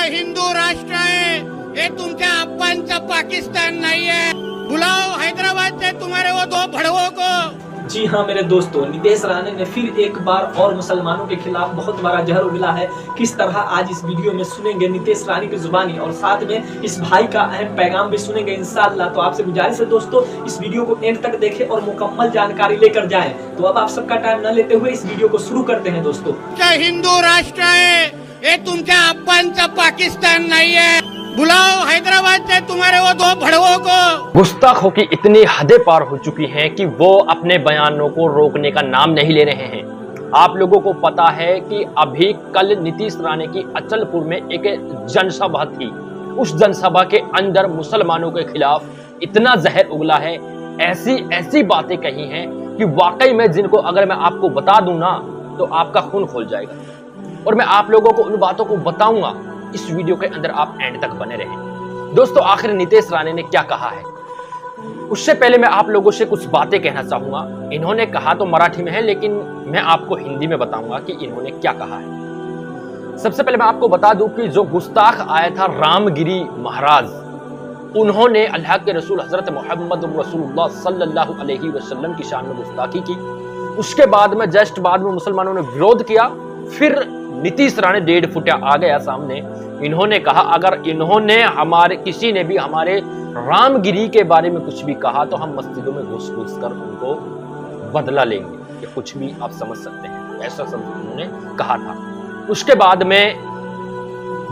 हिंदू राष्ट्र आहे, हे तुमच्या अप्पांचा पाकिस्तान नहीं है। बुलाओ हैदराबाद से तुम्हारे वो दो भड़वों को। जी हाँ मेरे दोस्तों, नितेश राणे ने फिर एक बार और मुसलमानों के खिलाफ बहुत बड़ा जहर उगला है। किस तरह आज इस वीडियो में सुनेंगे नितेश राणे की जुबानी, और साथ में इस भाई का अहम पैगाम भी सुनेंगे इंशाअल्लाह। तो आपसे गुजारिश है दोस्तों, इस वीडियो को एंड तक देखें और मुकम्मल जानकारी लेकर जाएं। तो अब आप सबका टाइम न लेते हुए इस वीडियो को शुरू करते हैं दोस्तों। हिंदू राष्ट्र है, ये तुमच्या अप्पांचा पाकिस्तान नहीं है। बुलाओ हैदराबाद से तुम्हारे वो दो भड़वों को। गुस्ताखों की इतनी हदें पार हो चुकी हैं कि वो अपने बयानों को रोकने का नाम नहीं ले रहे हैं। आप लोगों को पता है कि अभी कल नीतीश राणे की अचलपुर में एक जनसभा थी। उस जनसभा के अंदर मुसलमानों के खिलाफ इतना जहर उगला है, ऐसी ऐसी बातें कही हैं कि वाकई में जिनको अगर मैं आपको बता दूं ना तो आपका खून खोल जाएगा। और मैं आप लोगों को उन बातों को बताऊंगा। इस वीडियो के अंदर आप एंड तक बने रहें। दोस्तों, आखिर नितेश राणे ने क्या कहा है, उससे पहले मैं आप लोगों से कुछ बातें कहना चाहूंगा। इन्होंने कहा तो मराठी में है, लेकिन मैं आपको हिंदी में बताऊंगा कि इन्होंने क्या कहा है। सबसे पहले मैं आपको बता दूं कि जो गुस्ताख आया था रामगिरी महाराज, उन्होंने अल्लाह के रसूल हजरत मोहम्मद रसूलुल्लाह सल्लल्लाहु अलैहि वसल्लम की शान में गुस्ताखी की। उसके बाद में जस्ट बाद में मुसलमानों ने विरोध किया। फिर नीतीश राणे 1.5 फुटिया आ गया सामने। इन्होंने कहा अगर इन्होंने हमारे किसी ने भी हमारे रामगिरी के बारे में कुछ भी कहा तो हम मस्जिदों में घुस कर उनको बदला लेंगे। ये कुछ भी आप समझ सकते हैं, ऐसा सब उन्होंने कहा था। उसके बाद में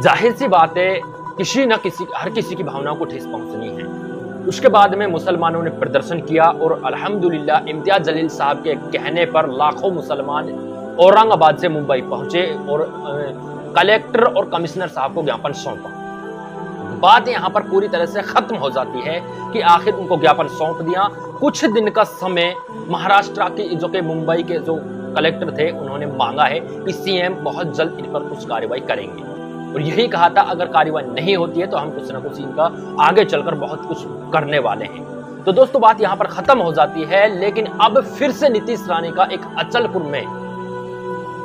जाहिर सी बात है किसी न किसी हर किसी की भावनाओं को ठेस पहुंचनी है। उसके बाद में मुसलमानों ने प्रदर्शन किया और अल्हम्दुलिल्लाह इम्तियाज जलील साहब के कहने पर लाखों मुसलमान औरंगाबाद से मुंबई पहुंचे और कलेक्टर और कमिश्नर साहब को ज्ञापन सौंपा। बात यहां पर पूरी तरह से खत्म हो जाती है कि आखिर उनको ज्ञापन सौंप दिया। कुछ दिन का समय महाराष्ट्र की जो कि मुंबई के जो कलेक्टर थे उन्होंने मांगा है कि सीएम बहुत जल्द इन पर कुछ कार्रवाई करेंगे, और यही कहा था अगर कार्रवाई नहीं होती है तो हम कुछ ना कुछ इनका आगे चलकर बहुत कुछ करने वाले हैं। तो दोस्तों, बात यहां पर खत्म हो जाती है। लेकिन अब फिर से नीतीश राणे का एक अचलपुर में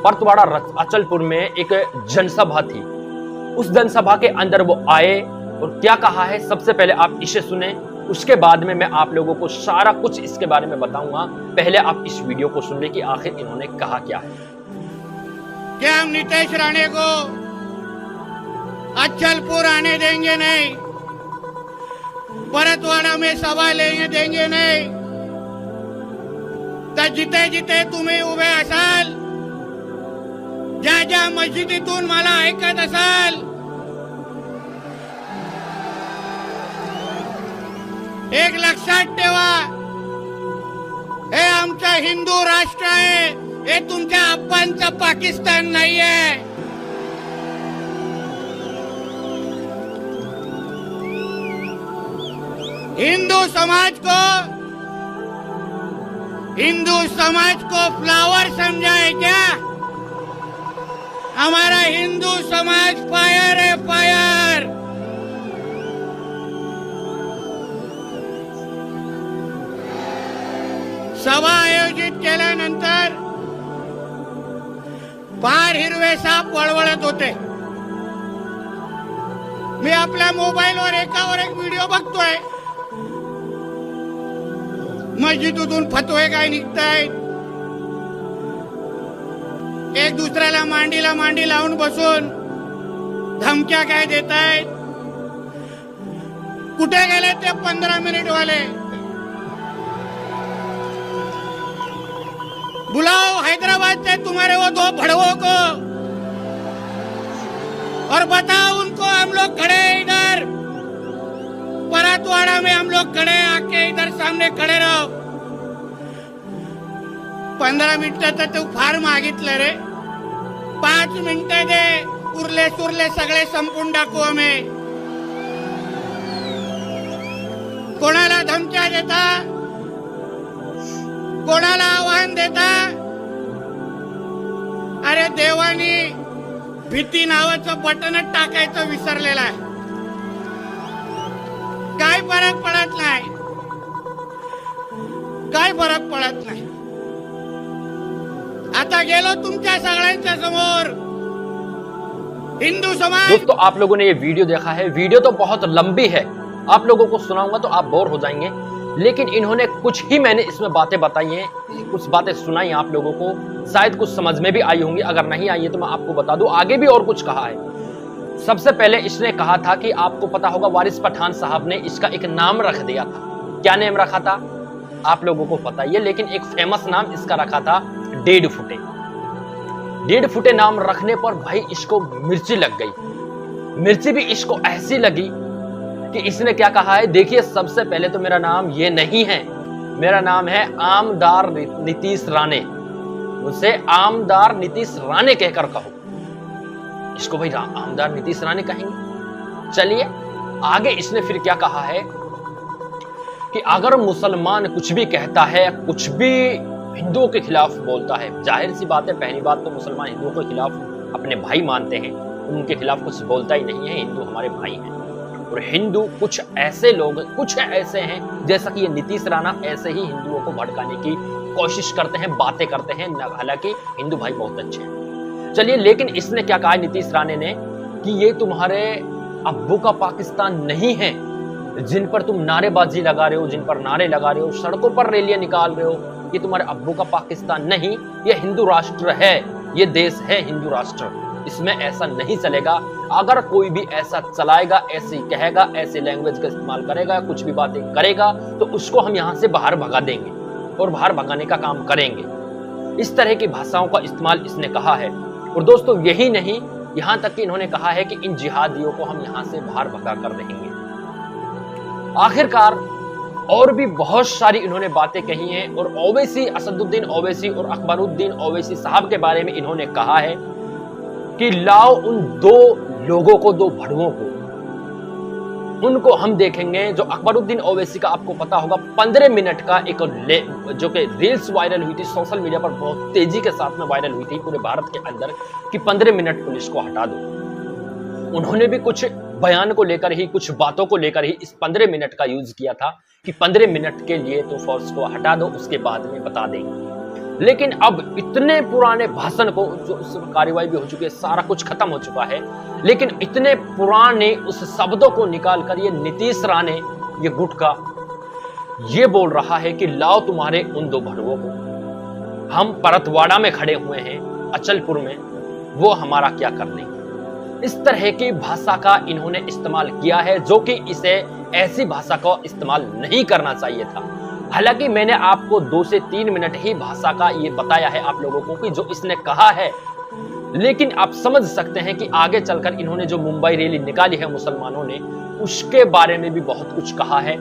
परतवाड़ा अचलपुर में एक जनसभा थी। उस जनसभा के अंदर वो आए और क्या कहा है सबसे पहले आप इसे सुने। उसके बाद में मैं आप लोगों को सारा कुछ इसके बारे में बताऊंगा। पहले आप इस वीडियो को सुन ले कि आखिर इन्होंने कहा क्या है। क्या हम नीतीश राणे को अचलपुर आने देंगे नहीं, परतवाड़ा में सभा लेने देंगे नहीं। तर जिथे जिथे तुम्ही उभे असाल, ज्या ज्या मस्जिदीतून मला ऐकत असाल, एक लक्षात ठेवा, हे आमचा हिंदू राष्ट्र आहे, हे तुमच्या अप्पांचा पाकिस्तान नहीं है। हिंदू समाज को फ्लावर समझा है क्या? हमारा हिंदू समाज फायर है, फायर। सभा आयोजित केल्यानंतर फार हिरवे साप वळवळत होते। मी आपल्या मोबाईलवर एकावर एक व्हिडिओ बघतोय, मस्जिदीतून फतवे काय निघतायत, एक दुसऱ्याला मांडीला मांडी लावून बसून धमक्या काय देतायत। कुठे गेले ते 15 मिनिट वाले? बुलाओ हैदराबाद से तुम्हारे वो दो भड़वों को और बताओ उनको हम लोग खड़े हैं इधर परतवाड़ा में, हम लोग खड़े हैं, आके इधर सामने खड़े रहो। 15 मिनिटं तर तू फार मागितलं रे, 5 मिनिटं दे, उरले सुरले सगळे संपून टाकू आम्ही। कोणाला धमक्या देता, कोणाला आव्हान देता? अरे देवानी भीती नावाचं बटनच टाकायचं विसरलेलं आहे। काय फरक पडत नाही, काय फरक पडत नाही। आता गेलो तुमच्या सगळ्यांच्या समोर, हिंदू समाज। दोस्तों आप लोगों ने ये वीडियो देखा है, वीडियो तो बहुत लंबी है, आप लोगों को सुनाऊंगा तो आप बोर हो जाएंगे, लेकिन इन्होंने कुछ ही मैंने इसमें बातें बताई हैं, कुछ बातें सुनाई आप लोगों को, शायद कुछ समझ में भी आई होंगी, अगर नहीं आई है तो मैं आपको बता दूं आगे भी और कुछ कहा है। सबसे पहले इसने कहा था कि आपको पता होगा वारिस पठान साहब ने इसका एक नाम रख दिया था। क्या नाम रखा था आप लोगों को पता ही है, लेकिन एक फेमस नाम इसका रखा था डेढ़ फुटे। डेढ़ फुटे नाम रखने पर भाई इसको मिर्ची लग गई। मिर्ची भी इसको ऐसी लगी कि इसने क्या कहा है, देखिए सबसे पहले तो मेरा नाम ये नहीं है, मेरा नाम है आमदार नीतीश राणे, मुझसे आमदार नीतीश राणे कहकर कहो। इसको भाई आमदार नीतीश राणे कहेंगे। चलिए आगे इसने फिर क्या कहा है कि अगर मुसलमान कुछ भी कहता है, कुछ भी हिंदुओं के खिलाफ बोलता है, जाहिर सी बात है, पहली बात तो मुसलमान हिंदुओं के खिलाफ अपने भाई मानते हैं, उनके खिलाफ कुछ बोलता ही नहीं है, हिंदू हमारे भाई हैं। और हिंदू कुछ ऐसे लोग, कुछ ऐसे हैं जैसा कि ये नीतीश राणा, ऐसे ही हिंदुओं को भड़काने की कोशिश करते हैं, बातें करते हैं, हालांकि हिंदू भाई बहुत अच्छे हैं। चलिए, लेकिन इसने क्या कहा नीतीश राणे ने कि ये तुम्हारे अब्बू का पाकिस्तान नहीं है, जिन पर तुम नारेबाजी लगा रहे हो, जिन पर नारे लगा रहे हो, सड़कों पर रैलियां निकाल रहे हो, ये तुम्हारे अब्बू का पाकिस्तान नहीं, ये हिंदू राष्ट्र है, ये देश है हिंदू राष्ट्र, इसमें ऐसा नहीं चलेगा। अगर कोई भी ऐसा चलाएगा, ऐसे कहेगा, ऐसे लैंग्वेज का इस्तेमाल करेगा, कुछ भी बातें करेगा, तो उसको हम यहां से बाहर भगा देंगे और बाहर भगाने का काम करेंगे। इस तरह की भाषाओं का इस्तेमाल इसने कहा है। और दोस्तों यही नहीं, यहां तक कि इन्होंने कहा है कि इन जिहादियों को हम यहां से बाहर भगा कर रहेंगे। आखिरकार और भी बहुत सारी इन्होंने बातें कही हैं। और ओवैसी, असदुद्दीन ओवैसी और अकबरुद्दीन ओवैसी साहब के बारे में इन्होंने कहा है कि लाओ उन दो लोगों को, दो भड़ुओं को, उनको हम देखेंगे। जो अकबरुद्दीन ओवैसी का आपको पता होगा 15 मिनट का एक जो कि रील्स वायरल हुई थी सोशल मीडिया पर, बहुत तेजी के साथ में वायरल हुई थी पूरे भारत के अंदर, कि 15 मिनट पुलिस को हटा दो। उन्होंने भी कुछ बयान को लेकर ही, कुछ बातों को लेकर ही इस 15 मिनट का यूज किया था कि 15 मिनट के लिए तो फोर्स को हटा दो, उसके बाद में बता देंगे। लेकिन अब इतने पुराने भाषण को, जो उस कार्रवाई भी हो चुकी है, सारा कुछ खत्म हो चुका है, लेकिन इतने पुराने उस शब्दों को निकालकर ये नीतीश राणे, ये गुटका, ये बोल रहा है कि लाओ तुम्हारे उन दो भड़ुओं को, हम परतवाड़ा में खड़े हुए हैं, अचलपुर में, वो हमारा क्या कर लेंगे। इस तरह की भाषा का इन्होंने इस्तेमाल किया है, जो कि इसे ऐसी भाषा का इस्तेमाल नहीं करना चाहिए था। हालांकि मैंने आपको 2 से 3 मिनट ही भाषा का ये बताया है आप लोगों को कि जो इसने कहा है, लेकिन आप समझ सकते हैं कि आगे चलकर इन्होंने जो मुंबई रैली निकाली है मुसलमानों ने, उसके बारे में भी बहुत कुछ कहा है,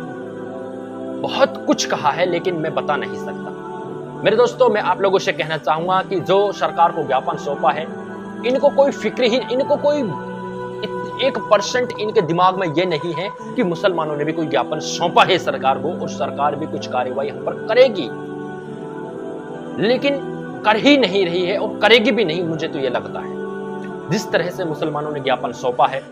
बहुत कुछ कहा है, लेकिन मैं बता नहीं सकता। मेरे दोस्तों, मैं आप लोगों से कहना चाहूंगा कि जो सरकार को ज्ञापन सौंपा है, इनको कोई फिक्र ही, इनको कोई 1% इनके दिमाग में ये नहीं है कि मुसलमानों ने भी कोई ज्ञापन सौंपा है सरकार को और सरकार भी कुछ कार्रवाई हम पर करेगी, लेकिन कर ही नहीं रही है और करेगी भी नहीं। मुझे तो ये लगता है जिस तरह से मुसलमानों ने ज्ञापन सौंपा है,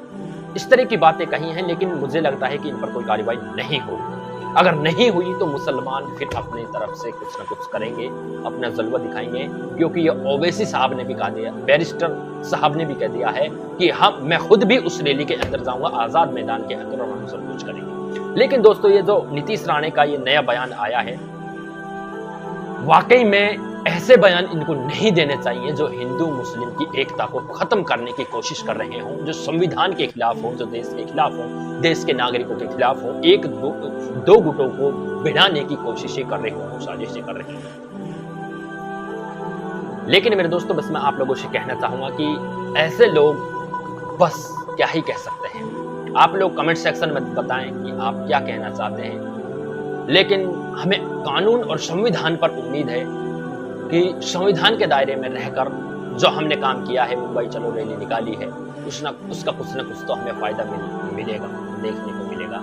इस तरह की बातें कही हैं, लेकिन मुझे लगता है कि इन पर कोई कार्रवाई नहीं होगी। अगर नहीं हुई तो मुसलमान फिर अपनी तरफ से कुछ ना कुछ करेंगे, अपना जलवा दिखाएंगे, क्योंकि ये ओवैसी साहब ने भी कहा दिया, बैरिस्टर साहब ने भी कह दिया है कि मैं खुद भी उस रैली के अंदर जाऊंगा, आजाद मैदान के अंदर, और हम सब कुछ करेंगे। लेकिन दोस्तों, ये जो नीतीश राणे का ये नया बयान आया है, वाकई में ऐसे बयान इनको नहीं देने चाहिए जो हिंदू मुस्लिम की एकता को खत्म करने की कोशिश कर रहे हों, जो संविधान के खिलाफ हो, जो देश के खिलाफ हो, देश के नागरिकों के खिलाफ हो, एक दो गुटों को भिड़ाने की कोशिशें कर रहे हों, साजिशें कर रहे हों। लेकिन मेरे दोस्तों, बस मैं आप लोगों से कहना चाहूंगा कि ऐसे लोग बस क्या ही कह सकते हैं। आप लोग कमेंट सेक्शन में बताएं कि आप क्या कहना चाहते हैं, लेकिन हमें कानून और संविधान पर उम्मीद है कि संविधान के दायरे में रहकर जो हमने काम किया है, मुंबई चलो रैली निकाली है, उसका कुछ न कुछ तो हमें फायदा मिलेगा, देखने को मिलेगा।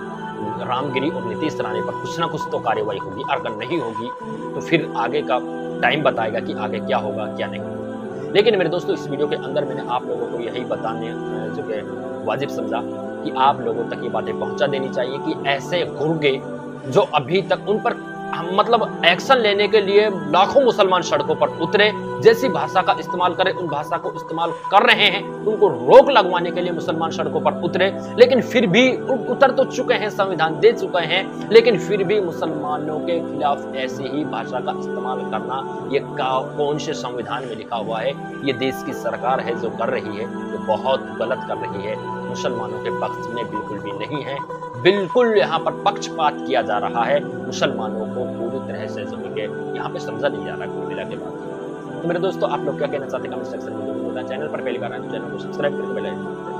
रामगिरी और नीतीश राणे पर कुछ ना कुछ तो कार्रवाई होगी। अगर नहीं होगी तो फिर आगे का टाइम बताएगा कि आगे क्या होगा क्या नहीं होगा। लेकिन मेरे दोस्तों, इस वीडियो के अंदर मैंने आप लोगों को यही बताने जो कि वाजिब समझा कि आप लोगों तक ये बातें पहुंचा देनी चाहिए कि ऐसे गुर्गे जो अभी तक, उन पर मतलब एक्शन लेने के लिए लाखों मुसलमान सड़कों पर उतरे, जैसी भाषा का इस्तेमाल करें उन भाषा को इस्तेमाल कर रहे हैं, उनको रोक लगवाने के लिए मुसलमान सड़कों पर उतरे, लेकिन फिर भी उतर तो चुके हैं, संविधान दे चुके हैं, लेकिन फिर भी मुसलमानों के खिलाफ ऐसी ही भाषा का इस्तेमाल करना, ये कौन से संविधान में लिखा हुआ है? ये देश की सरकार है जो कर रही है, जो बहुत गलत कर रही है, मुसलमानों के पक्ष में बिल्कुल भी नहीं है। बिल्कुल यहाँ पर पक्षपात किया जा रहा है, मुसलमानों को पूरी तरह से जमीन के यहाँ पे समझा नहीं जा रहा कुल मिला के बाद। तो मेरे दोस्तों, आप लोग क्या कहना चाहते हैं कमेंट सेक्शन में जरूर बताएं। चैनल पर पहली बार आए तो चैनल को सब्सक्राइब करके बेल आइकन